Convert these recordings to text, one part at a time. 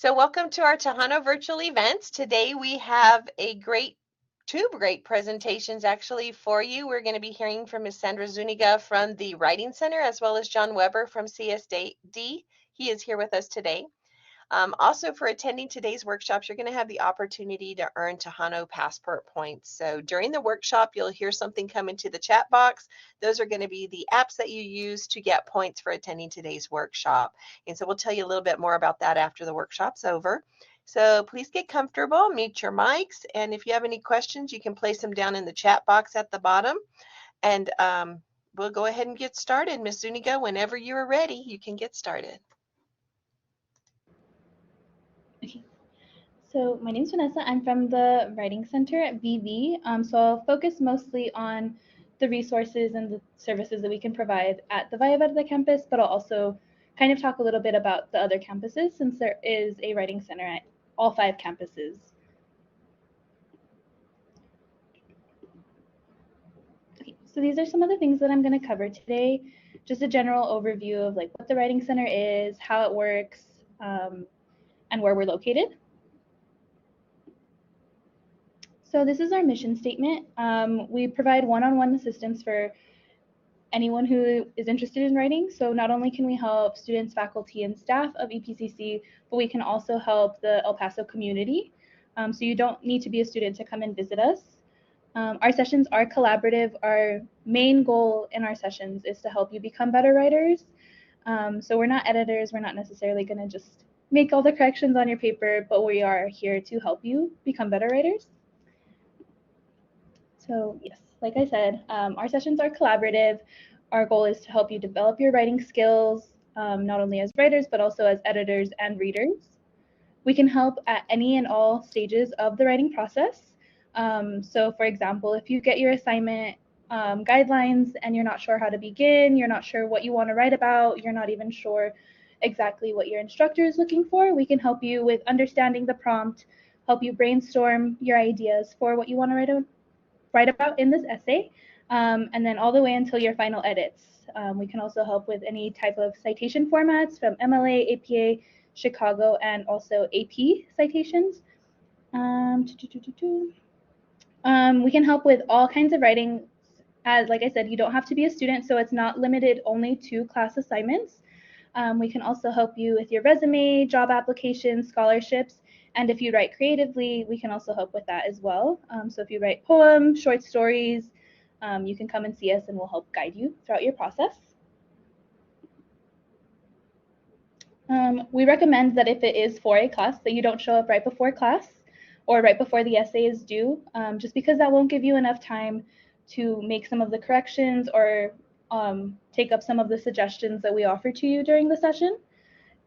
So welcome to our Tejano virtual events. Today we have two great presentations actually for you. We're going to be hearing from Ms. Sandra Zuniga from the Writing Center as well as John Weber from CSD. He is here with us today. Also, for attending today's workshops, you're going to have the opportunity to earn Tejano Passport points. So during the workshop, you'll hear something come into the chat box. Those are going to be the apps that you use to get points for attending today's workshop. And so we'll tell you a little bit more about that after the workshop's over. So please get comfortable, mute your mics, and if you have any questions, you can place them down in the chat box at the bottom. And we'll go ahead and get started. Ms. Zuniga, whenever you're ready, you can get started. Okay, so my name is Vanessa. I'm from the Writing Center at VV. So I'll focus mostly on the resources and the services that we can provide at the Valle Verde campus, but I'll also kind of talk a little bit about the other campuses since there is a Writing Center at all 5 campuses. Okay, so these are some of the things that I'm going to cover today. Just a general overview of like what the Writing Center is, how it works, and where we're located. So this is our mission statement. We provide one-on-one assistance for anyone who is interested in writing. So not only can we help students, faculty, and staff of EPCC, but we can also help the El Paso community. So you don't need to be a student to come and visit us. Our sessions are collaborative. Our main goal in our sessions is to help you become better writers. So we're not editors. We're not necessarily going to just make all the corrections on your paper, but we are here to help you become better writers. So yes, like I said, our sessions are collaborative. Our goal is to help you develop your writing skills, not only as writers, but also as editors and readers. We can help at any and all stages of the writing process. So for example, if you get your assignment guidelines and you're not sure how to begin, you're not sure what you want to write about, you're not even sure exactly what your instructor is looking for, we can help you with understanding the prompt, help you brainstorm your ideas for what you want to write about in this essay, and then all the way until your final edits. We can also help with any type of citation formats from MLA, APA, Chicago, and also AP citations. We can help with all kinds of writing. As like I said, you don't have to be a student, so it's not limited only to class assignments. We can also help you with your resume, job applications, scholarships, and if you write creatively, we can also help with that as well. So if you write poems, short stories, you can come and see us and we'll help guide you throughout your process. We recommend that if it is for a class, that you don't show up right before class or right before the essay is due, just because that won't give you enough time to make some of the corrections or take up some of the suggestions that we offer to you during the session.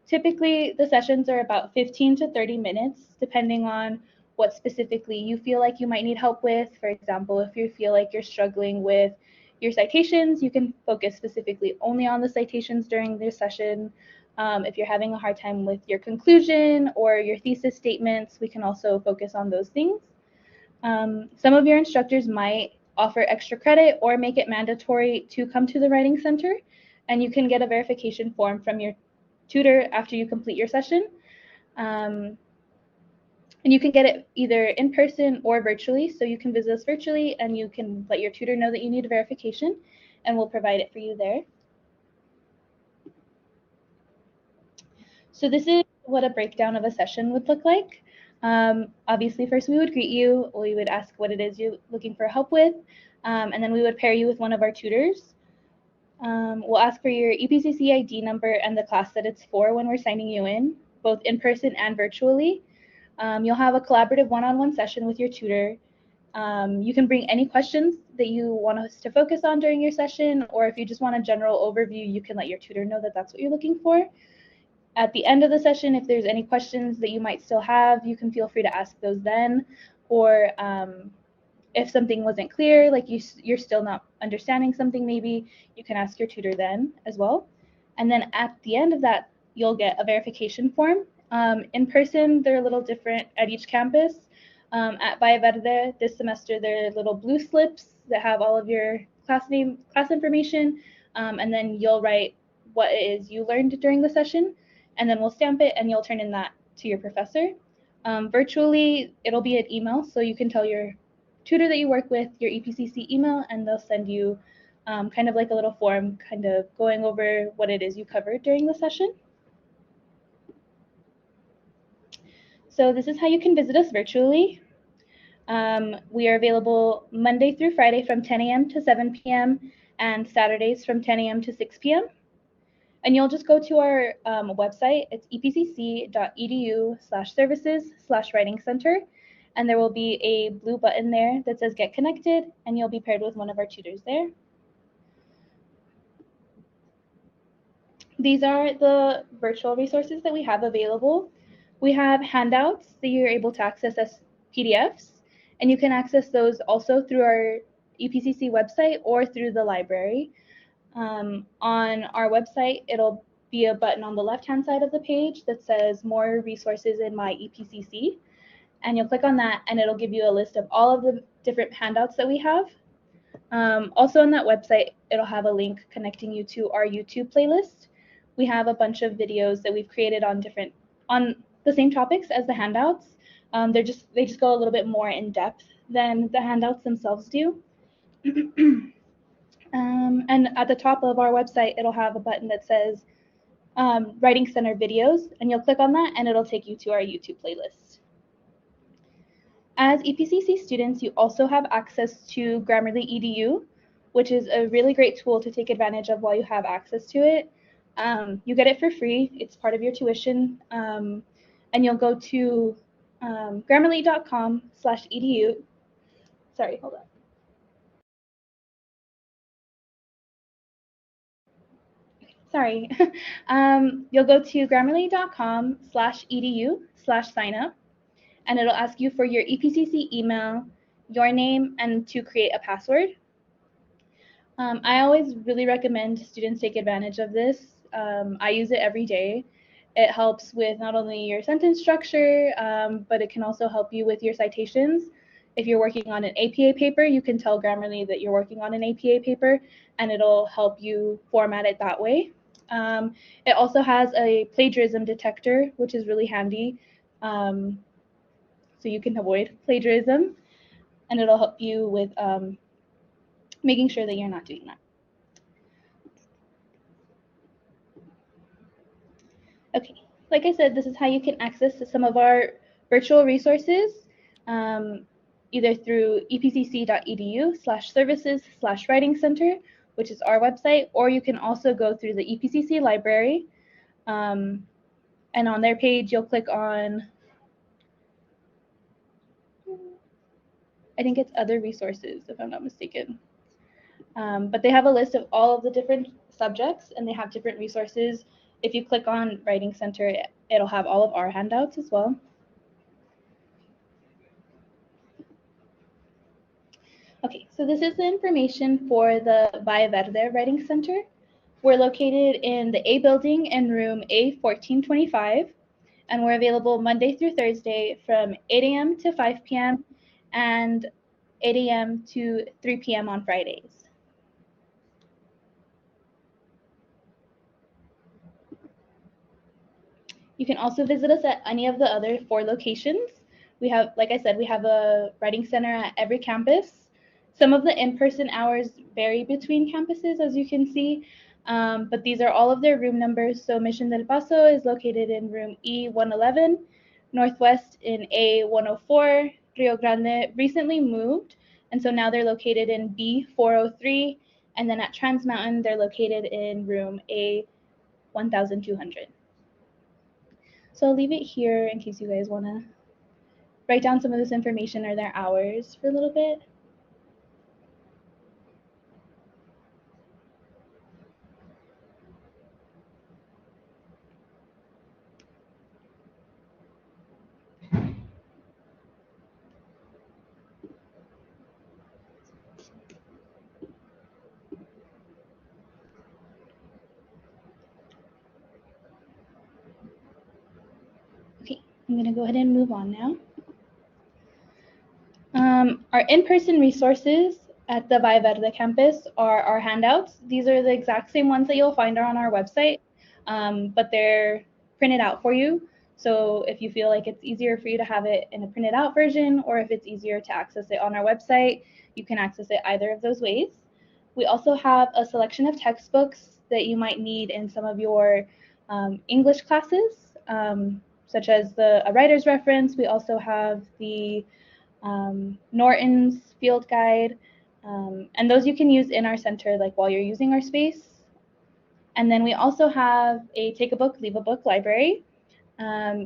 Typically, the sessions are about 15 to 30 minutes, depending on what specifically you feel like you might need help with. For example, if you feel like you're struggling with your citations, you can focus specifically only on the citations during the session. If you're having a hard time with your conclusion or your thesis statements, we can also focus on those things. Some of your instructors might offer extra credit or make it mandatory to come to the Writing Center, and you can get a verification form from your tutor after you complete your session. And you can get it either in person or virtually. So you can visit us virtually and you can let your tutor know that you need a verification and we'll provide it for you there. So this is what a breakdown of a session would look like. Obviously, first we would greet you. We would ask what it is you're looking for help with. And then we would pair you with one of our tutors. We'll ask for your EPCC ID number and the class that it's for when we're signing you in, both in person and virtually. You'll have a collaborative one-on-one session with your tutor. You can bring any questions that you want us to focus on during your session, or if you just want a general overview, you can let your tutor know that that's what you're looking for. At the end of the session, if there's any questions that you might still have, you can feel free to ask those then, or if something wasn't clear, like you're still not understanding something maybe, you can ask your tutor then as well. And then at the end of that, you'll get a verification form. In person, they're a little different at each campus. At Valle Verde this semester, they're little blue slips that have all of your class name, class information, and then you'll write what it is you learned during the session, and then we'll stamp it and you'll turn in that to your professor. Virtually, it'll be an email, so you can tell your tutor that you work with your EPCC email, and they'll send you kind of like a little form kind of going over what it is you covered during the session. So this is how you can visit us virtually. We are available Monday through Friday from 10 a.m. to 7 p.m. and Saturdays from 10 a.m. to 6 p.m. And you'll just go to our website. It's epcc.edu/services/writing center. And there will be a blue button there that says Get Connected, and you'll be paired with one of our tutors there. These are the virtual resources that we have available. We have handouts that you're able to access as PDFs, and you can access those also through our EPCC website or through the library. On our website, it'll be a button on the left-hand side of the page that says More Resources in My EPCC, and you'll click on that, and it'll give you a list of all of the different handouts that we have. Also on that website, it'll have a link connecting you to our YouTube playlist. We have a bunch of videos that we've created on the same topics as the handouts. They just go a little bit more in depth than the handouts themselves do. And at the top of our website, it'll have a button that says Writing Center Videos, and you'll click on that, and it'll take you to our YouTube playlist. As EPCC students, you also have access to Grammarly EDU, which is a really great tool to take advantage of while you have access to it. You get it for free. It's part of your tuition. And you'll go to grammarly.com/edu. Sorry, hold on. Sorry. You'll go to grammarly.com/edu/signup, and it'll ask you for your EPCC email, your name, and to create a password. I always really recommend students take advantage of this. I use it every day. It helps with not only your sentence structure, but it can also help you with your citations. If you're working on an APA paper, you can tell Grammarly that you're working on an APA paper, and it'll help you format it that way. It also has a plagiarism detector, which is really handy, so you can avoid plagiarism, and it'll help you with making sure that you're not doing that. Okay, like I said, this is how you can access some of our virtual resources, either through epcc.edu/services/writing center, which is our website, or you can also go through the EPCC library, and on their page, you'll click on, I think it's other resources, if I'm not mistaken. But they have a list of all of the different subjects, and they have different resources. If you click on Writing Center, it'll have all of our handouts as well. Okay, so this is the information for the Valle Verde Writing Center. We're located in the A building in room A1425, and we're available Monday through Thursday from 8 a.m. to 5 p.m. and 8 a.m. to 3 p.m. on Fridays. You can also visit us at any of the other 4 locations. We have, like I said, we have a writing center at every campus. Some of the in-person hours vary between campuses, as you can see, but these are all of their room numbers. So Mission del Paso is located in room E111, Northwest in A104, Rio Grande recently moved, and so now they're located in B403, and then at Trans Mountain, they're located in room A1200. So I'll leave it here in case you guys want to write down some of this information or their hours for a little bit. Okay, I'm going to go ahead and move on now. Our in-person resources at the Valle Verde campus are our handouts. These are the exact same ones that you'll find on our website, but they're printed out for you. So if you feel like it's easier for you to have it in a printed out version, or if it's easier to access it on our website, you can access it either of those ways. We also have a selection of textbooks that you might need in some of your English classes, such as a writer's reference. We also have the Norton's field guide, and those you can use in our center like while you're using our space. And then we also have a take a book, leave a book library.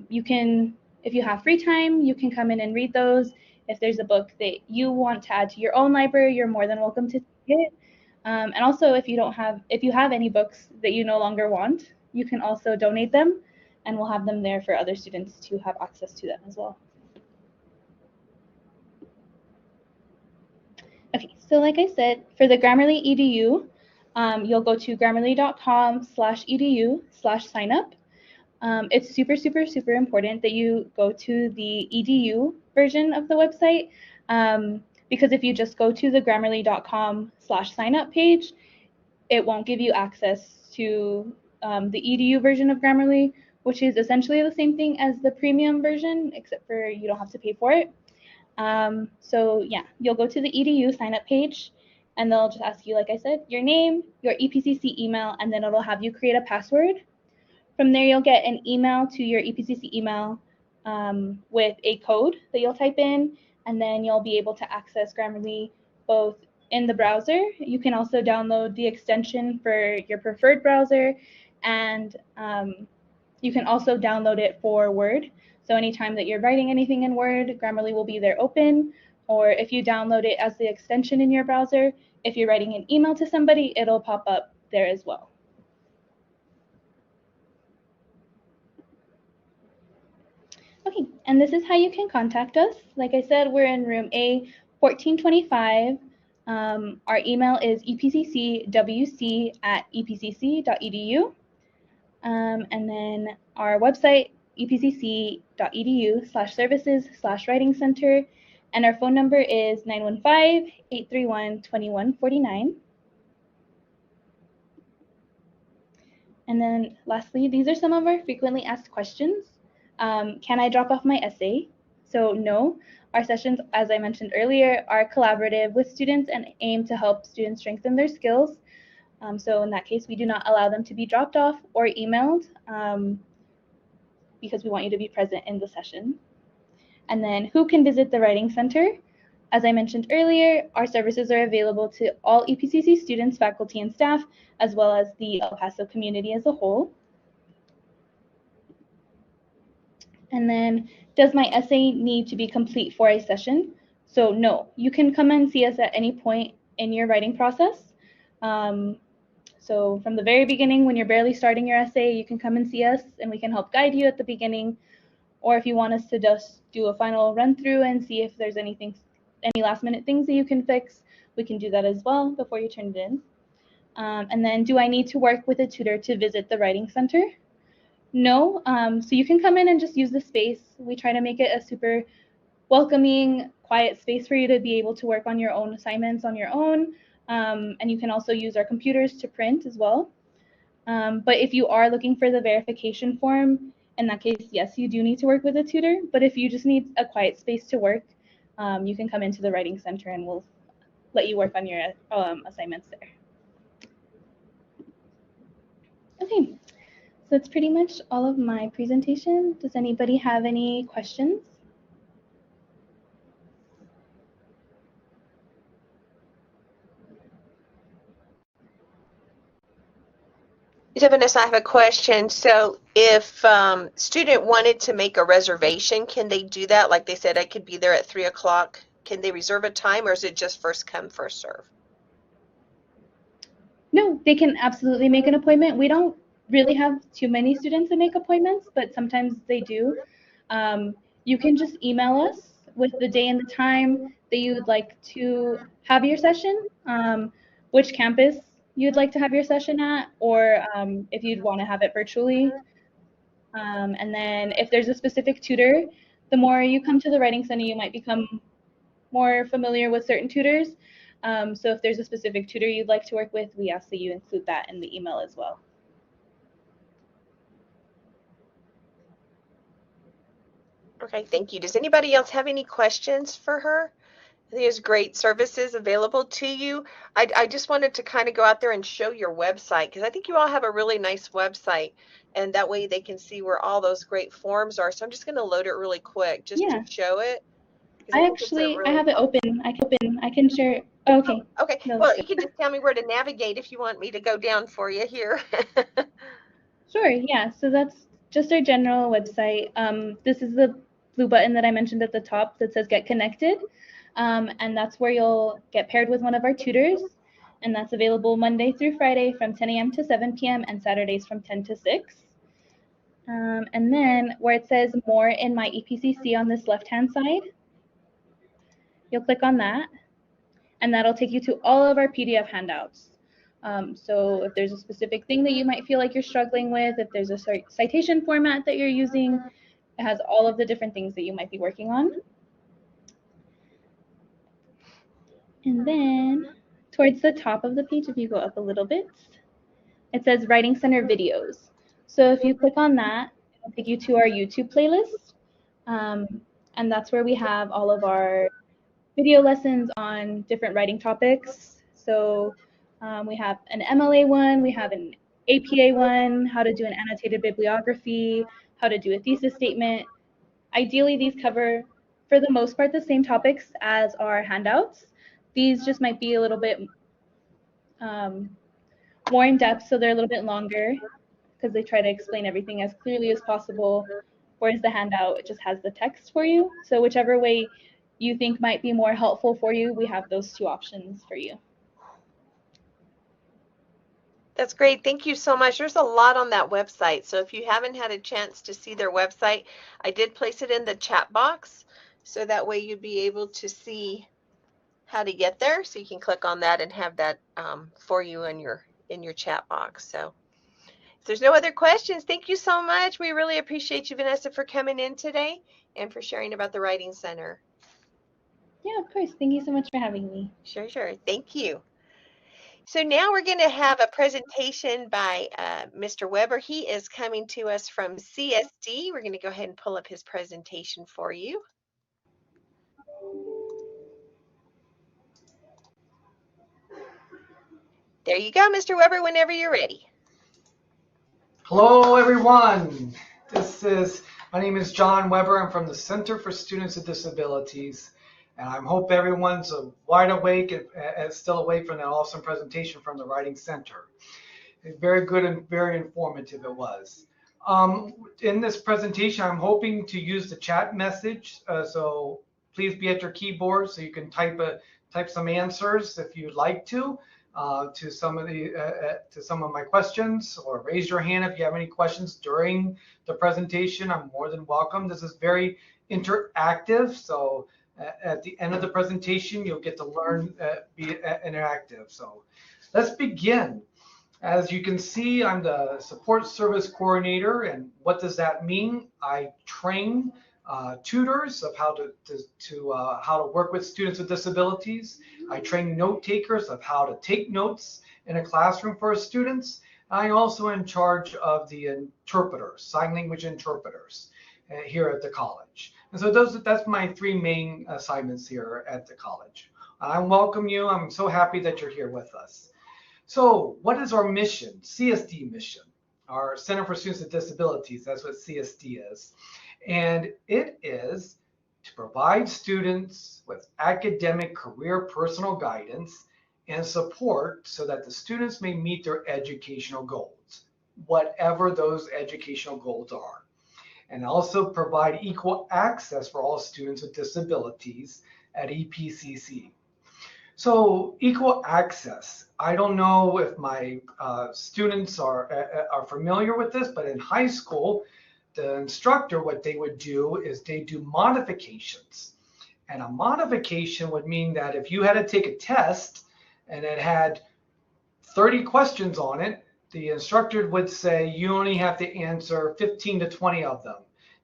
You can, if you have free time, you can come in and read those. If there's a book that you want to add to your own library, you're more than welcome to take it. And also, if you have any books that you no longer want, you can also donate them, and we'll have them there for other students to have access to them as well. Okay, so like I said, for the Grammarly EDU, you'll go to grammarly.com/edu/signup. It's super, super, super important that you go to the EDU version of the website, because if you just go to the grammarly.com/signup page, it won't give you access to the EDU version of Grammarly, which is essentially the same thing as the premium version, except for you don't have to pay for it. So yeah, you'll go to the EDU sign up page, and they'll just ask you, like I said, your name, your EPCC email, and then it'll have you create a password. From there, you'll get an email to your EPCC email with a code that you'll type in, and then you'll be able to access Grammarly both in the browser. You can also download the extension for your preferred browser, and you can also download it for Word. So anytime that you're writing anything in Word, Grammarly will be there open. Or if you download it as the extension in your browser, if you're writing an email to somebody, it'll pop up there as well. Okay, and this is how you can contact us. Like I said, we're in room A 1425. Our email is epccwc@epcc.edu. And then our website, epcc.edu/services/writing center. And our phone number is 915-831-2149. And then lastly, these are some of our frequently asked questions. Can I drop off my essay? So no, our sessions, as I mentioned earlier, are collaborative with students and aim to help students strengthen their skills. So in that case, we do not allow them to be dropped off or emailed because we want you to be present in the session. And then who can visit the Writing Center? As I mentioned earlier, our services are available to all EPCC students, faculty, and staff, as well as the El Paso community as a whole. And then, does my essay need to be complete for a session? So no, you can come and see us at any point in your writing process. So from the very beginning, when you're barely starting your essay, you can come and see us and we can help guide you at the beginning. Or if you want us to just do a final run through and see if there's any last minute things that you can fix, we can do that as well before you turn it in. And then, do I need to work with a tutor to visit the Writing Center? No, so you can come in and just use the space. We try to make it a super welcoming, quiet space for you to be able to work on your own assignments on your own. And you can also use our computers to print as well. But if you are looking for the verification form, in that case, yes, you do need to work with a tutor. But if you just need a quiet space to work, you can come into the Writing Center and we'll let you work on your assignments there. Okay, so that's pretty much all of my presentation. Does anybody have any questions? So Vanessa, I have a question. So if student wanted to make a reservation, can they do that? Like they said, I could be there at 3 o'clock. Can they reserve a time, or is it just first come, first serve? No, they can absolutely make an appointment. We don't really have too many students that make appointments, but sometimes they do. You can just email us with the day and the time that you would like to have your session, which campus you'd like to have your session at, or if you'd want to have it virtually. And then if there's a specific tutor, the more you come to the Writing Center, you might become more familiar with certain tutors. So if there's a specific tutor you'd like to work with, we ask that you include that in the email as well. Okay, thank you. Does anybody else have any questions for her? There's great services available to you. I just wanted to kind of go out there and show your website because I think you all have a really nice website, and that way they can see where all those great forms are. So I'm just going to load it really quick just to Yeah, show it because I think it's a I really have it open. I can share. Oh, okay. okay. No, that's Well, good. you can just tell me where to navigate if you want me to go down for you here. Sure, yeah. So that's just our general website. This is the blue button that I mentioned at the top that says Get Connected. And that's where you'll get paired with one of our tutors. And that's available Monday through Friday from 10 a.m. to 7 p.m. and Saturdays from 10 to 6. And then where it says More in My EPCC on this left-hand side, you'll click on that. And that'll take you to all of our PDF handouts. So if there's a specific thing that you might feel like you're struggling with, if there's a citation format that you're using, it has all of the different things that you might be working on. And then towards the top of the page, if you go up a little bit, it says Writing Center Videos. So if you click on that, it'll take you to our YouTube playlist. And that's where we have all of our video lessons on different writing topics. So we have an MLA one, we have an APA one, how to do an annotated bibliography, how to do a thesis statement. Ideally, these cover, for the most part, the same topics as our handouts. These just might be a little bit more in depth, so they're a little bit longer because they try to explain everything as clearly as possible, whereas the handout it just has the text for you. So whichever way you think might be more helpful for you, we have those two options for you. That's great. Thank you so much. There's a lot on that website. So if you haven't had a chance to see their website, I did place it in the chat box. So that way you'd be able to see how to get there. So you can click on that and have that for you in your chat box. So if there's no other questions, thank you so much. We really appreciate you, Vanessa, for coming in today and for sharing about the Writing Center. Yeah, of course. Thank you so much for having me. Sure, sure. Thank you. So now we're going to have a presentation by Mr. Weber. He is coming to us from CSD. We're going to go ahead and pull up his presentation for you. There you go, Mr. Weber, whenever you're ready. Hello, everyone. My name is John Weber. I'm from the Center for Students with Disabilities, and I hope everyone's wide awake and still awake from that awesome presentation from the Writing Center. Very good and very informative it was. In this presentation, I'm hoping to use the chat message, so please be at your keyboard so you can type some answers if you'd like to some of my questions, or raise your hand if you have any questions during the presentation. I'm more than welcome. This is very interactive, so at the end of the presentation, you'll get to learn, be interactive. So let's begin. As you can see, I'm the support service coordinator, and what does that mean? I train tutors of how to work with students with disabilities. I train note takers of how to take notes in a classroom for students. I'm also in charge of the interpreters, sign language interpreters here at the college. And so that's my three main assignments here at the college. I welcome you. I'm so happy that you're here with us. So what is our mission, CSD mission? Our Center for Students with Disabilities, that's what CSD is. And it is to provide students with academic, career, personal guidance and support so that the students may meet their educational goals, whatever those educational goals are. And also provide equal access for all students with disabilities at EPCC. So equal access. I don't know if my students are familiar with this, but in high school, the instructor, what they would do is they do modifications. And a modification would mean that if you had to take a test and it had 30 questions on it, the instructor would say you only have to answer 15 to 20 of them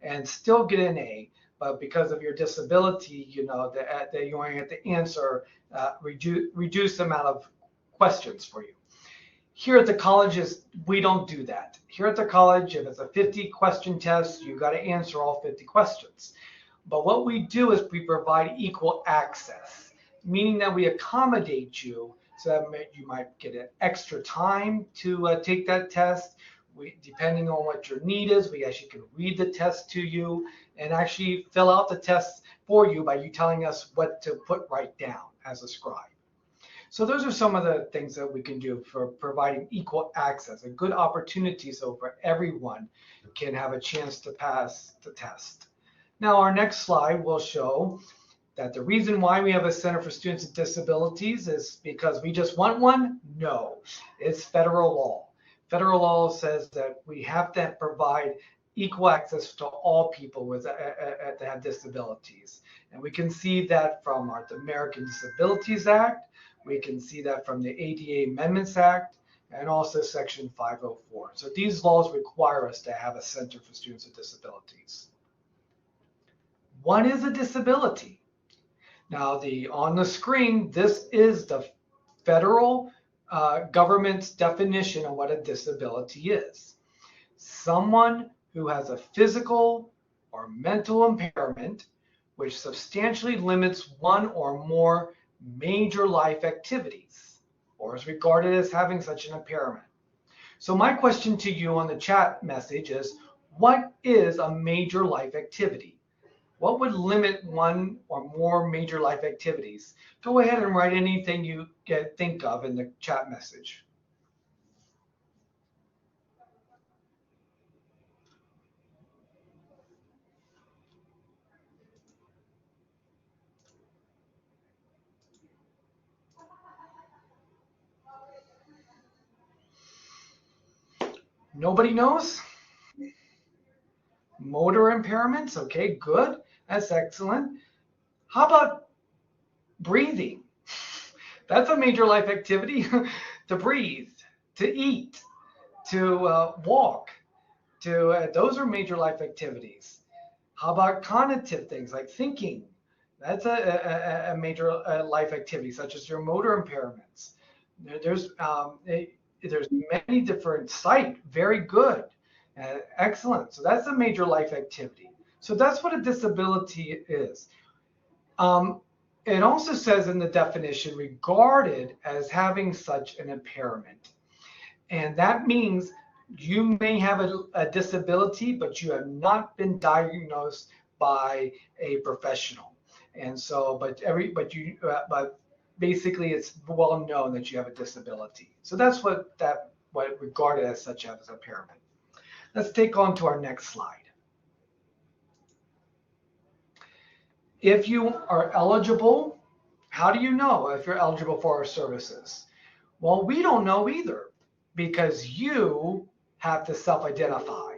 and still get an A. But because of your disability, you know that you only have to answer reduced amount of questions for you. Here at the colleges, we don't do that. Here at the college, if it's a 50 question test, you got to answer all 50 questions. But what we do is we provide equal access, meaning that we accommodate you so that you might get an extra time to take that test. Depending on what your need is, we actually can read the test to you and actually fill out the test for you by you telling us what to put right down as a scribe. So those are some of the things that we can do for providing equal access, a good opportunity so for everyone can have a chance to pass the test. Now our next slide will show that the reason why we have a Center for Students with Disabilities is because we just want one? No, it's federal law. Federal law says that we have to provide equal access to all people that have disabilities. And we can see that from the American Disabilities Act, we can see that from the ADA Amendments Act, and also Section 504. So these laws require us to have a Center for Students with Disabilities. What is a disability? Now, on the screen, this is the federal government's definition of what a disability is. Someone who has a physical or mental impairment which substantially limits one or more major life activities, or is regarded as having such an impairment. So my question to you on the chat message is, what is a major life activity? What would limit one or more major life activities? Go ahead and write anything you think of in the chat message. Nobody knows? Motor impairments, okay, good, that's excellent. How about breathing? That's a major life activity. To breathe, to eat, to walk, those are major life activities. How about cognitive things like thinking? That's a major life activity, such as your motor impairments. There's many different sight, very good, excellent. So that's a major life activity. So that's what a disability is. It also says in the definition, regarded as having such an impairment. And that means you may have a disability, but you have not been diagnosed by a professional. And so, but basically it's well known that you have a disability. So that's what regarded as such as impairment. Let's take on to our next slide. If you are eligible, how do you know if you're eligible for our services? Well, we don't know either, because you have to self-identify.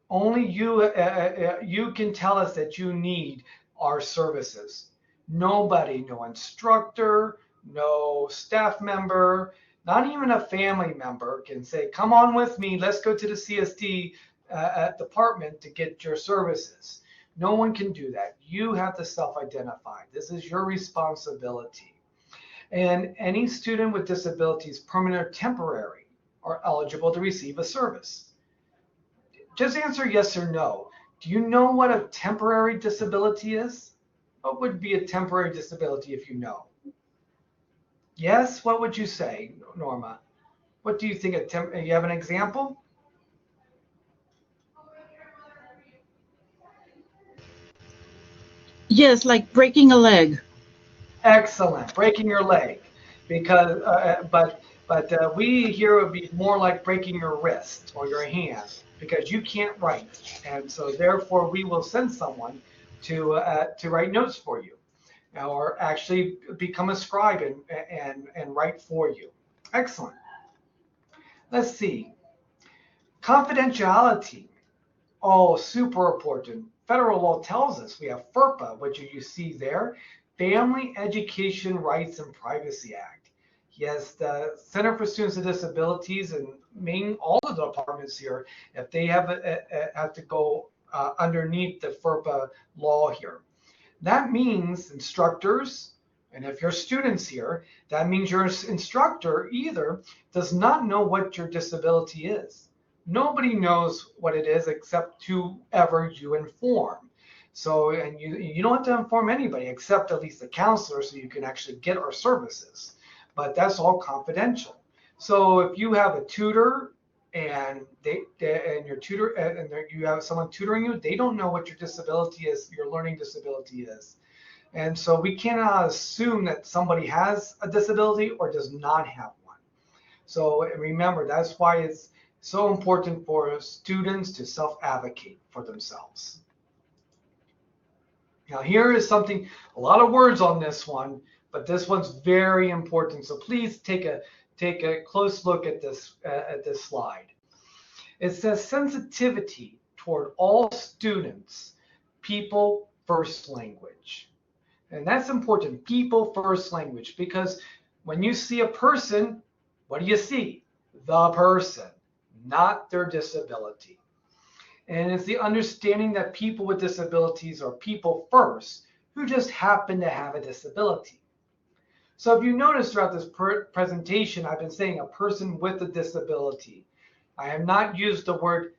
Only you can tell us that you need our services. Nobody, no instructor, no staff member, not even a family member can say, come on with me, let's go to the CSD department to get your services. No one can do that. You have to self-identify. This is your responsibility. And any student with disabilities, permanent or temporary, are eligible to receive a service. Just answer yes or no. Do you know what a temporary disability is? What would be a temporary disability if you know? Yes, what would you say, Norma? What do you think? You have an example? Yes, like breaking a leg. Excellent, breaking your leg, because but we here would be more like breaking your wrist or your hand because you can't write, and so therefore we will send someone to write notes for you, or actually become a scribe and write for you. Excellent. Let's see. Confidentiality. Oh, super important. Federal law tells us we have FERPA, which you see there, Family Education Rights and Privacy Act. Yes, the Center for Students with Disabilities and all of the departments here, if they have to go underneath the FERPA law here. That means instructors, and if you're students here, that means your instructor either does not know what your disability is. Nobody knows what it is except whoever you inform. So, and you don't have to inform anybody except at least the counselor so you can actually get our services. But that's all confidential. So if you have a tutor and your tutor and you have someone tutoring you, they don't know what your disability is, your learning disability is. And so we cannot assume that somebody has a disability or does not have one. So remember, that's why it's so important for students to self-advocate for themselves. Now here is something, a lot of words on this one, but this one's very important. So please take a close look at this slide. It says sensitivity toward all students, people first language. And that's important, people first language, because when you see a person, what do you see? The person, not their disability. And it's the understanding that people with disabilities are people first who just happen to have a disability. So if you notice throughout this presentation, I've been saying a person with a disability. I have not used the word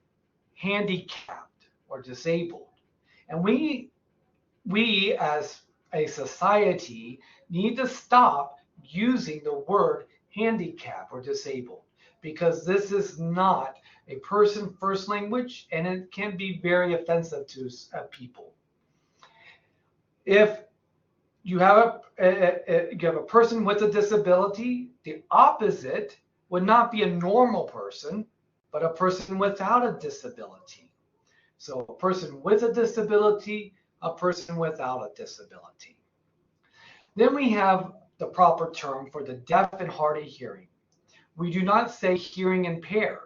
handicapped or disabled. And we as a society need to stop using the word handicap or disabled, because this is not a person first language and it can be very offensive to people. If you have a person with a disability, the opposite would not be a normal person, but a person without a disability. So a person with a disability, a person without a disability. Then we have the proper term for the deaf and hard of hearing. We do not say hearing impaired.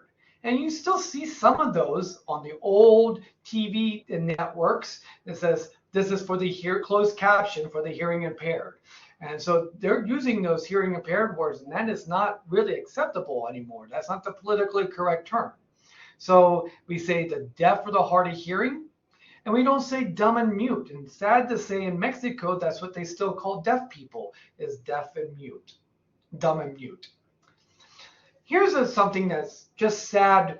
And you still see some of those on the old TV networks that says this is for the closed caption for the hearing impaired. And so they're using those hearing impaired words, and that is not really acceptable anymore. That's not the politically correct term. So we say the deaf or the hard of hearing, and we don't say dumb and mute. And sad to say, in Mexico, that's what they still call deaf people, is deaf and mute, dumb and mute. Here's something that's just sad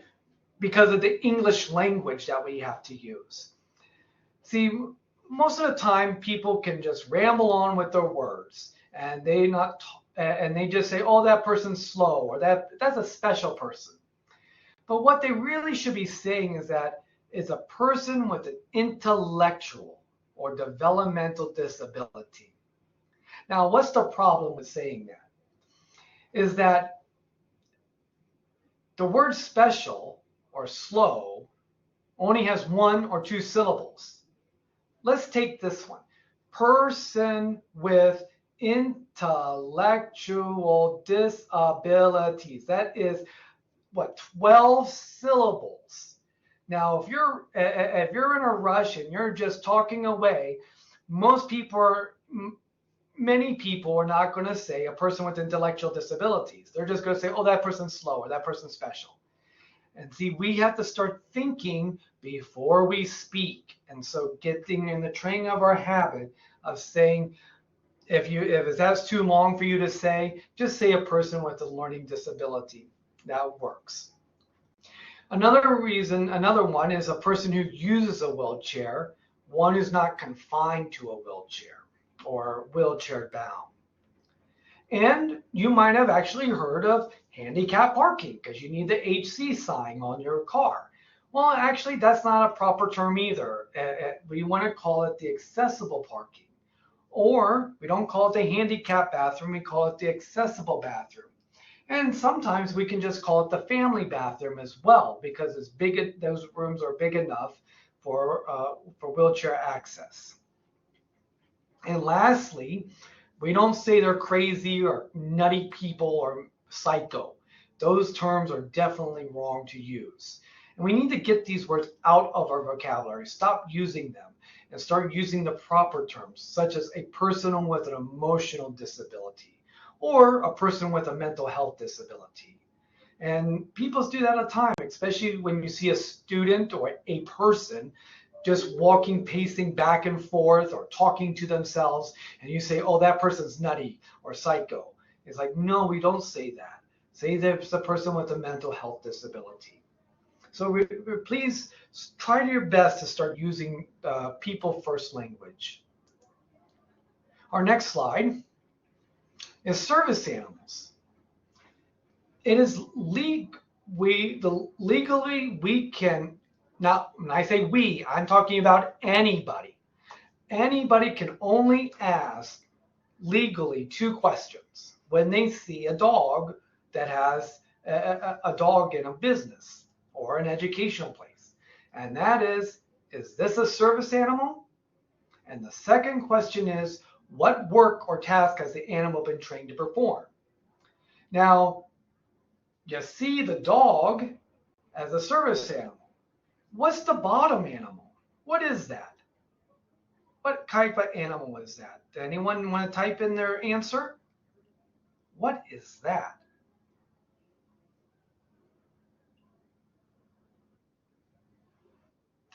because of the English language that we have to use. See, most of the time people can just ramble on with their words, and they just say, oh, that person's slow, or that's a special person. But what they really should be saying is that it's a person with an intellectual or developmental disability. Now, what's the problem with saying that? Is that the word special or slow only has one or two syllables. Let's take this one. Person with intellectual disabilities. That is what, 12 syllables. Now, if you're in a rush and you're just talking away, many people are not going to say a person with intellectual disabilities. They're just going to say, oh, that person's slow or that person's special. And see, we have to start thinking before we speak. And so getting in the training of our habit of saying, if that's too long for you to say, just say a person with a learning disability. That works. Another one is a person who uses a wheelchair, one who's not confined to a wheelchair or wheelchair bound. And you might have actually heard of handicap parking because you need the HC sign on your car. Well, actually, that's not a proper term either. We want to call it the accessible parking. Or we don't call it the handicap bathroom, we call it the accessible bathroom. And sometimes we can just call it the family bathroom as well, because it's big. Those rooms are big enough for wheelchair access. And lastly, we don't say they're crazy or nutty people or psycho. Those terms are definitely wrong to use. And we need to get these words out of our vocabulary, stop using them, and start using the proper terms, such as a person with an emotional disability or a person with a mental health disability. And people do that all the time, especially when you see a student or a person just walking, pacing back and forth or talking to themselves, and you say, oh, that person's nutty or psycho. It's like, no, we don't say that. Say there's a person with a mental health disability. So please try your best to start using people first language. Our next slide is service animals. It is legally we can, now when I say we, I'm talking about anybody. Anybody can only ask legally 2 questions when they see a dog that has a dog in a business or an educational place. And that is this a service animal? And the second question is, what work or task has the animal been trained to perform? Now, you see the dog as a service animal. What's the bottom animal? What is that? What type of animal is that? Does anyone want to type in their answer? What is that?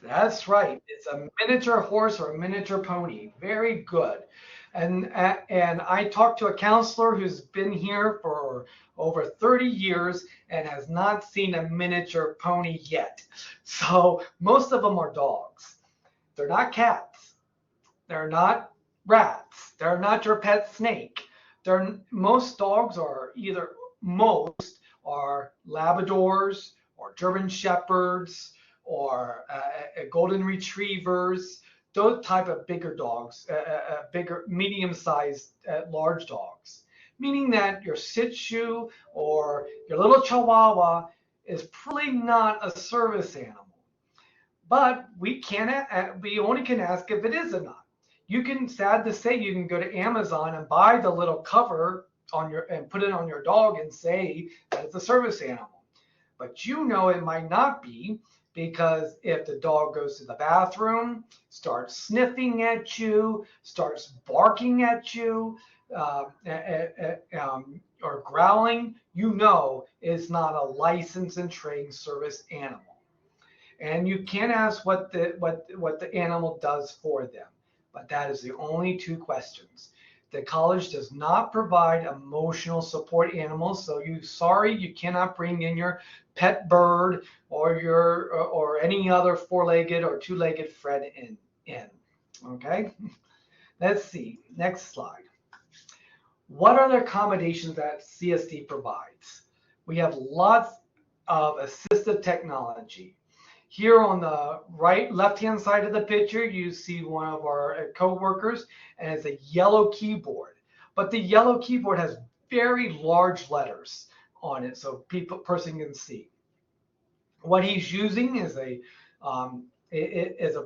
That's right. It's a miniature horse or a miniature pony. Very good. And I talked to a counselor who's been here for over 30 years and has not seen a miniature pony yet. So most of them are dogs. They're not cats. They're not rats. They're not your pet snake. Most dogs are most are Labradors or German Shepherds or golden retrievers, those type of bigger dogs, bigger, medium-sized, large dogs. Meaning that your Shih Tzu or your little Chihuahua is probably not a service animal. But we only can ask if it is or not. You can, sad to say, you can go to Amazon and buy the little cover and put it on your dog and say that it's a service animal. But it might not be, because if the dog goes to the bathroom, starts sniffing at you, starts barking at you, or growling, it's not a licensed and trained service animal. And you can ask what the animal does for them. But that is the only 2 questions. The college does not provide emotional support animals, so you cannot bring in your pet bird or any other 4-legged or 2-legged friend in. Okay? Let's see. Next slide. What are the accommodations that CSD provides? We have lots of assistive technology. Here on the left-hand side of the picture, you see one of our co-workers, and it's a yellow keyboard. But the yellow keyboard has very large letters on it, so person can see. What he's using is a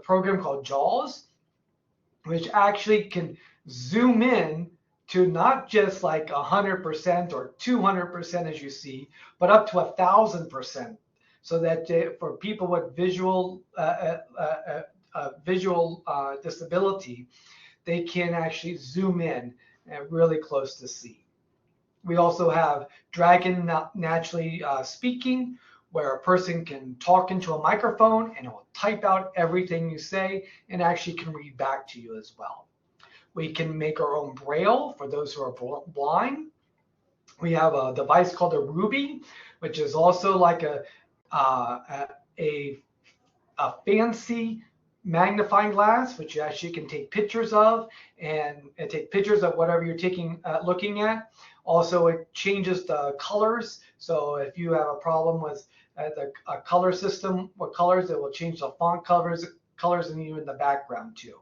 program called JAWS, which actually can zoom in to not just like 100% or 200% as you see, but up to 1,000%. So that for people with visual disability, they can actually zoom in and really close to see. We also have Dragon Naturally Speaking, where a person can talk into a microphone and it will type out everything you say and actually can read back to you as well. We can make our own Braille for those who are blind. We have a device called a Ruby, which is also like a fancy magnifying glass, which you actually can take pictures of and take pictures of whatever you're looking at. Also, it changes the colors. So if you have a problem with the color system, what colors, it will change the font colors and even the background too.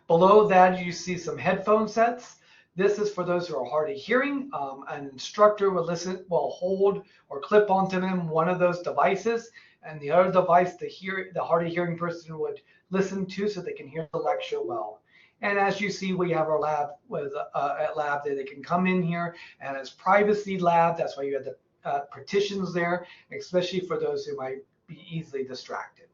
Below that, you see some headphone sets. This is for those who are hard of hearing. An instructor will hold or clip onto them one of those devices, and the other device the hard of hearing person would listen to so they can hear the lecture well. And as you see, we have our lab with a lab that they can come in here, and it's privacy lab. That's why you have the partitions there, especially for those who might be easily distracted.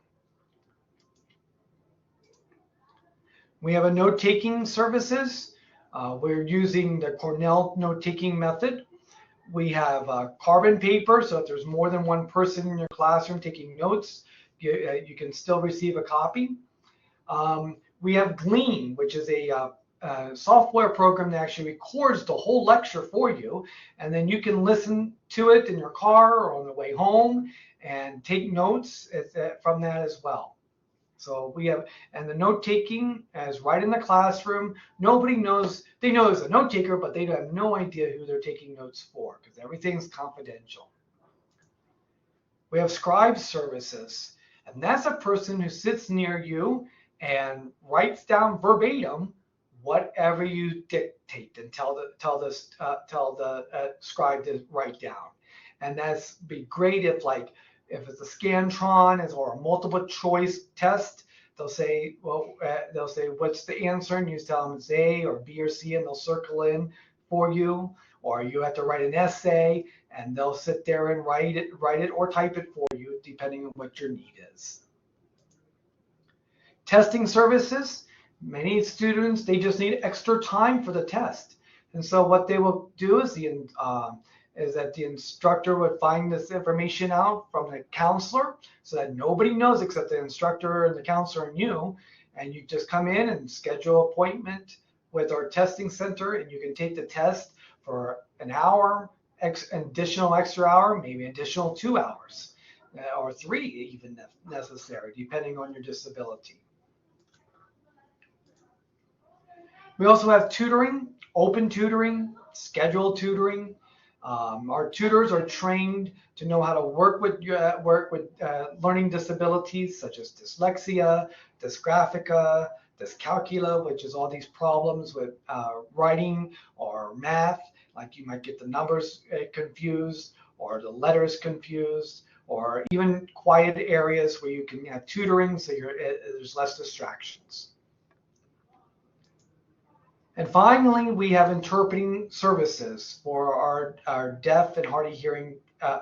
We have a note-taking services. We're using the Cornell note-taking method. We have carbon paper, so if there's more than one person in your classroom taking notes, you can still receive a copy. We have Glean, which is a software program that actually records the whole lecture for you, and then you can listen to it in your car or on the way home, and take notes from that as well. So we have, and the note taking is right in the classroom. Nobody knows, they know there's a note taker, but they have no idea who they're taking notes for because everything's confidential. We have scribe services, and that's a person who sits near you and writes down verbatim whatever you dictate and tell the scribe to write down. And that's be great if it's a Scantron or a multiple choice test. They'll say, what's the answer? And you tell them it's A or B or C, and they'll circle in for you. Or you have to write an essay, and they'll sit there and write it or type it for you, depending on what your need is. Testing services. Many students, they just need extra time for the test. And so what they will do is that the instructor would find this information out from the counselor so that nobody knows except the instructor and the counselor and you just come in and schedule an appointment with our testing center, and you can take the test for an hour, additional extra hour, maybe additional 2 hours, or 3 even if necessary, depending on your disability. We also have tutoring, open tutoring, scheduled tutoring. Our tutors are trained to know how to work with learning disabilities such as dyslexia, dysgraphica, dyscalculia, which is all these problems with writing or math, like you might get the numbers confused or the letters confused, or even quiet areas where you can have tutoring so there's less distractions. And finally, we have interpreting services for our deaf and hard of hearing. And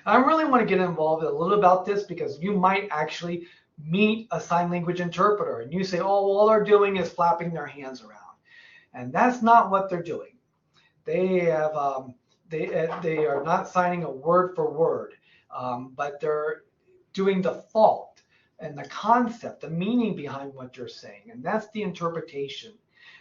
I really want to get involved a little about this because you might actually meet a sign language interpreter and you say, oh, well, all they're doing is flapping their hands around. And that's not what they're doing. They are not signing a word for word, but they're doing the thought and the concept, the meaning behind what you're saying. And that's the interpretation.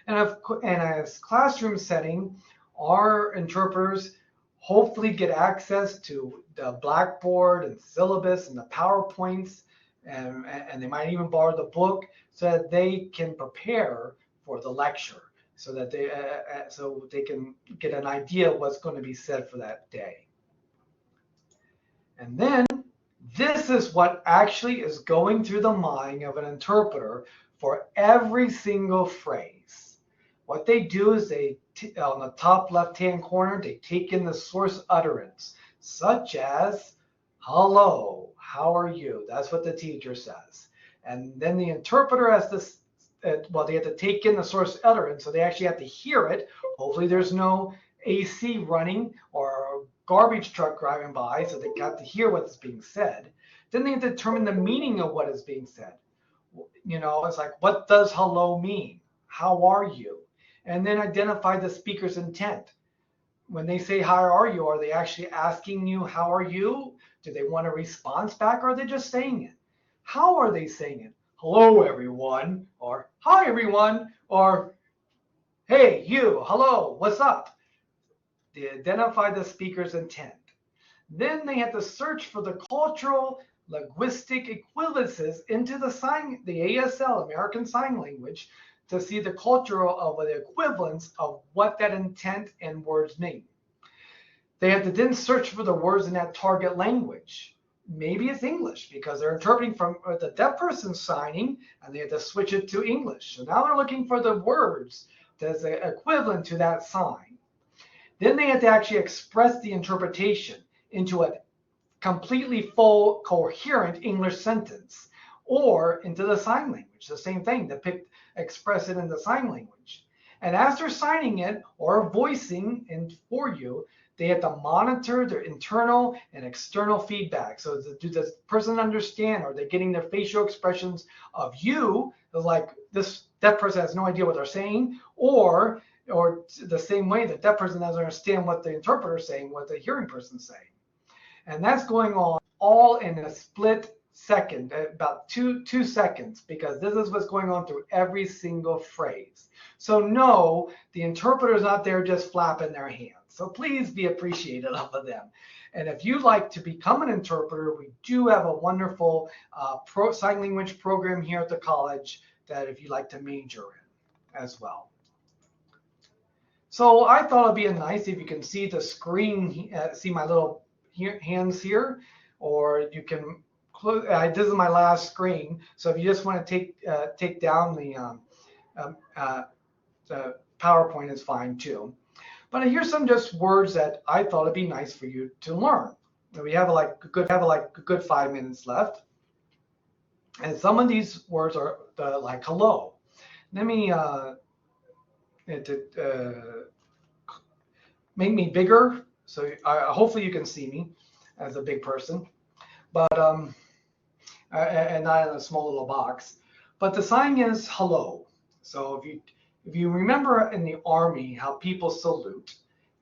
And as classroom setting, our interpreters hopefully get access to the Blackboard and syllabus and the PowerPoints, and they might even borrow the book so that they can prepare for the lecture, so that they can get an idea of what's going to be said for that day. And then this is what actually is going through the mind of an interpreter for every single phrase. What they do is on the top left-hand corner, they take in the source utterance, such as, hello, how are you? That's what the teacher says. And then the interpreter has this, they have to take in the source utterance, so they actually have to hear it. Hopefully there's no AC running or a garbage truck driving by, so they got to hear what's being said. Then they have to determine the meaning of what is being said. It's like, what does hello mean? How are you? And then identify the speaker's intent. When they say, how are you? Are they actually asking you, how are you? Do they want a response back, or are they just saying it? How are they saying it? Hello, everyone, or hi, everyone, or hey, you, hello, what's up? They identify the speaker's intent. Then they have to search for the cultural linguistic equivalences into the ASL, American Sign Language, to see the cultural of the equivalence of what that intent and words mean. They have to then search for the words in that target language. Maybe it's English because they're interpreting from the deaf person signing, and they have to switch it to English. So now they're looking for the words that's equivalent to that sign. Then they have to actually express the interpretation into a completely full, coherent English sentence, or into the sign language. The same thing, express it in the sign language. And as they're signing it or voicing for you, they have to monitor their internal and external feedback. So does the person understand? Are they getting their facial expressions of you? Like that person has no idea what they're saying, or the same way that that person doesn't understand what the interpreter is saying, what the hearing person is saying. And that's going on all in a split second, about two seconds, because this is what's going on through every single phrase. So no, the interpreter is not there just flapping their hands. So please be appreciative of them. And if you'd like to become an interpreter, we do have a wonderful sign language program here at the college that if you'd like to major in as well. So I thought it'd be nice if you can see the screen, see my little hands here, or you can close. This is my last screen, so if you just want to take down the PowerPoint, is fine too. But here's some just words that I thought it'd be nice for you to learn. We have like a good 5 minutes left, and some of these words are like hello. Let me make me bigger, so hopefully you can see me as a big person, but and not in a small little box. But the sign is hello. So if you remember in the Army how people salute,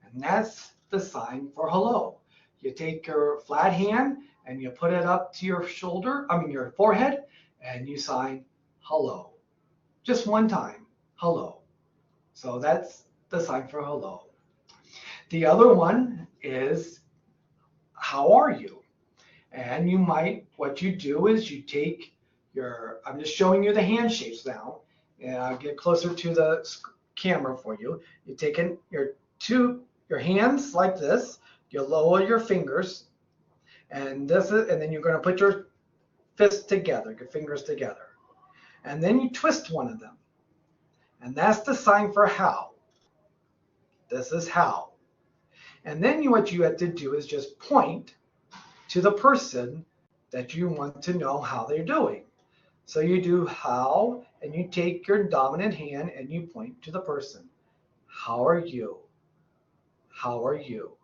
and that's the sign for hello. You take your flat hand and you put it up to your your forehead, and you sign hello. Just one time, hello. So that's the sign for hello. The other one is how are you? And what you do is you take I'm just showing you the hand shapes now. And I'll get closer to the camera for you. You take your hands like this, you lower your fingers, and then you're going to put your fists together, your fingers together. And then you twist one of them. And that's the sign for how. This is how. And then what you have to do is just point to the person that you want to know how they're doing. So you do how, and you take your dominant hand and you point to the person. How are you? How are you?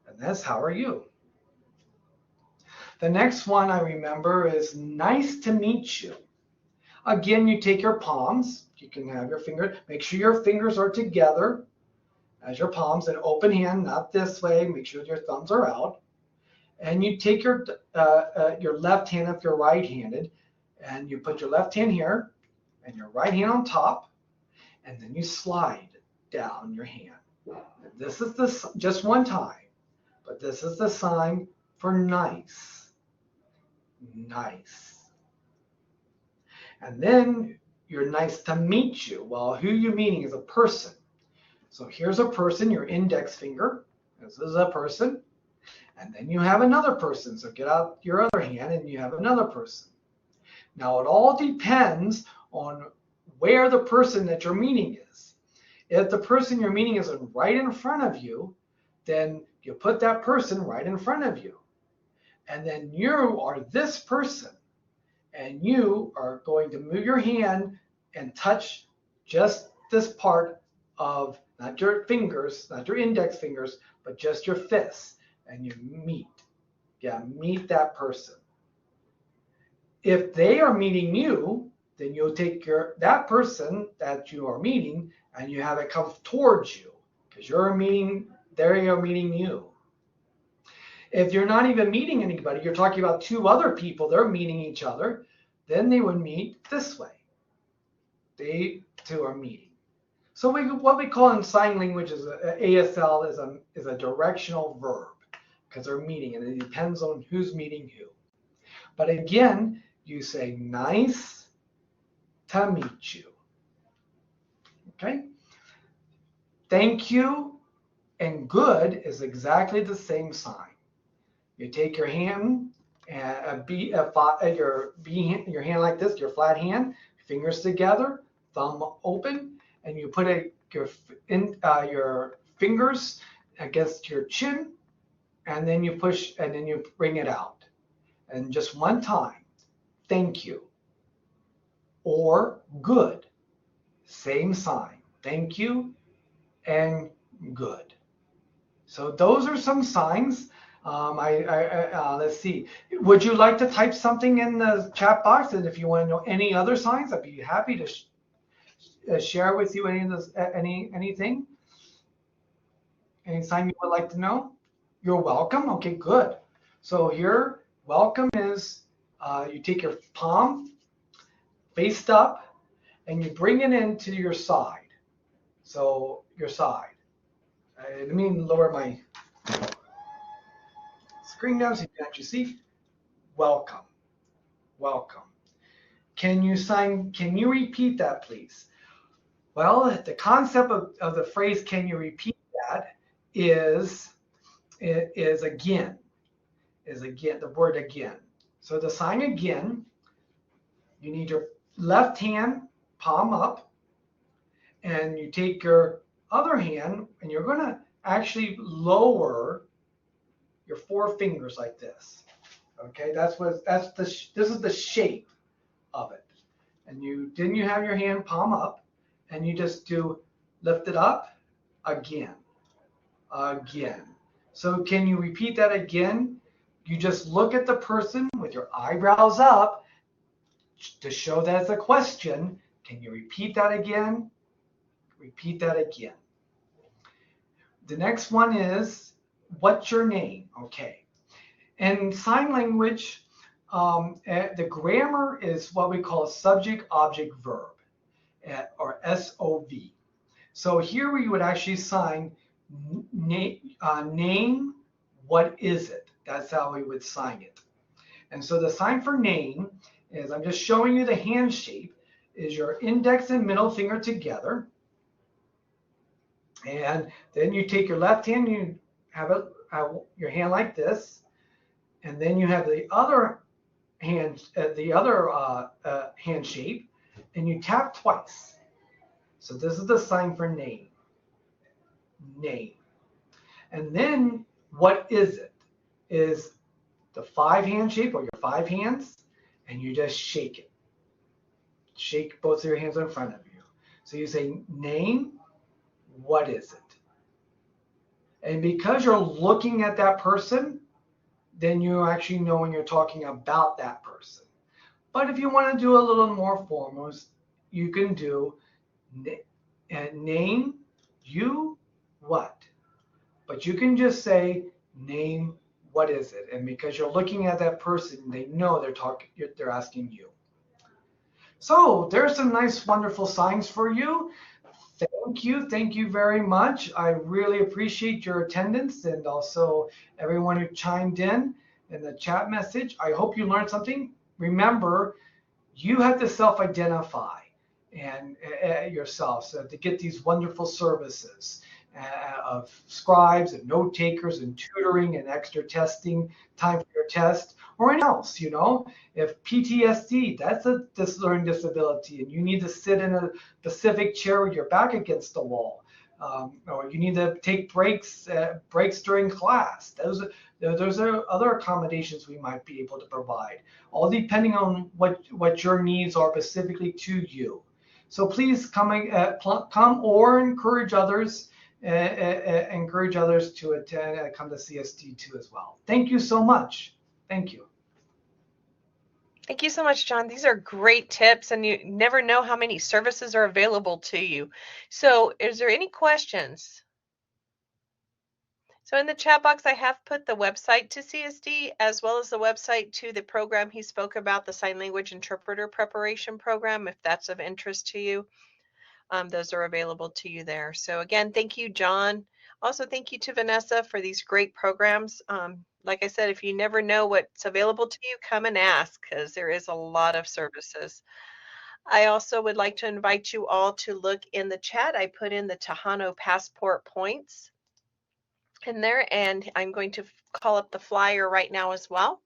And that's how are you. The next one I remember is nice to meet you. Again, you take your palms. You can have your fingers. Make sure your fingers are together as your palms, an open hand, not this way. Make sure your thumbs are out. And you take your left hand if you're right-handed, and you put your left hand here and your right hand on top, and then you slide down your hand. And this is just one time, but this is the sign for nice. Nice. And then you're nice to meet you. Well, who you're meeting is a person. So here's a person, your index finger. This is a person. And then you have another person. So get out your other hand and you have another person. Now, it all depends on where the person that you're meeting is. If the person you're meeting is right in front of you, then you put that person right in front of you. And then you are this person. And you are going to move your hand and touch just this part of, not your fingers, not your index fingers, but just your fists. And you meet. Yeah, meet that person. If they are meeting you, then you'll take that person that you are meeting and you have it come towards you because they are meeting you. If you're not even meeting anybody, you're talking about two other people, they're meeting each other, then they would meet this way. They two are meeting. So what we call in sign language is ASL is a directional verb because they're meeting, and it depends on who's meeting who. But again, you say nice to meet you. Okay? Thank you and good is exactly the same sign. You take your hand and your hand like this, your flat hand, fingers together, thumb open, and you put your fingers against your chin, and then you push and then you bring it out. And just one time. Thank you, or good, same sign. Thank you and good. So those are some signs. Let's see. Would you like to type something in the chat box? And if you want to know any other signs, I'd be happy to share with you anything. Any sign you would like to know? You're welcome. Okay, good. So here, welcome is. You take your palm, faced up, and you bring it into your side. So your side. Let me lower my. screen down so you can actually see. Welcome. Welcome. Can you repeat that, please? Well, the concept of the phrase, can you repeat that, is again, the word again. So to sign again, you need your left hand palm up, and you take your other hand and you're going to actually lower your four fingers like this. Okay, this is the shape of it. And you have your hand palm up, and you just do lift it up again, again. So can you repeat that again? You just look at the person with your eyebrows up to show that it's a question. Can you repeat that again? Repeat that again. The next one is, what's your name? Okay. In sign language, the grammar is what we call subject, object, verb, or SOV. So here we would actually sign name, what is it? That's how we would sign it. And so the sign for name is, I'm just showing you the hand shape, is your index and middle finger together. And then you take your left hand, you have your hand like this. And then you have the other hand, hand shape, and you tap twice. So this is the sign for name. Name. And then what is it? Is the 5 hand shape, or your 5 hands, and you just shake it. Shake both of your hands in front of you. So you say name, what is it? And because you're looking at that person, then you actually know when you're talking about that person. But if you want to do a little more formal, you can do name you what. But you can just say name, what is it? And because you're looking at that person, they know they're asking you. So there's some nice, wonderful signs for you. Thank you very much. I really appreciate your attendance, and also everyone who chimed in the chat message. I hope you learned something. Remember, you have to self-identify and yourself, so to get these wonderful services of scribes and note takers and tutoring and extra testing time for your test, or anything else. If PTSD, that's a learning disability, and you need to sit in a specific chair with your back against the wall, or you need to take breaks during class. Those are other accommodations we might be able to provide, all depending on what your needs are specifically to you. So please come or encourage others to attend, come to CSD too as well. Thank you so much. Thank you. Thank you so much, John. These are great tips, and you never know how many services are available to you. So is there any questions? So in the chat box, I have put the website to CSD, as well as the website to the program he spoke about, the Sign Language Interpreter Preparation Program, if that's of interest to you. Those are available to you there. So again, thank you, John. Also, thank you to Vanessa for these great programs. Like I said, if you never know what's available to you, come and ask, because there is a lot of services. I also would like to invite you all to look in the chat. I put in the Tejano Passport points in there, and I'm going to call up the flyer right now as well.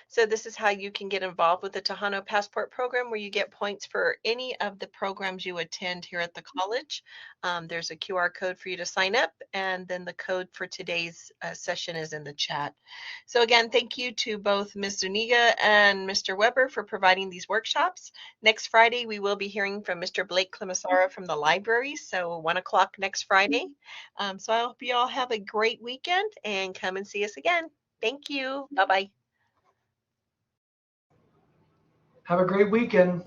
So this is how you can get involved with the Tejano Passport program, where you get points for any of the programs you attend here at the college. There's a QR code for you to sign up, and then the code for today's session is in the chat. So again, thank you to both Ms. Zuniga and Mr. Weber for providing these workshops. Next Friday, we will be hearing from Mr. Blake Clemisara from the library, so 1 o'clock next Friday. So I hope you all have a great weekend, and come and see us again. Thank you. Bye-bye. Have a great weekend.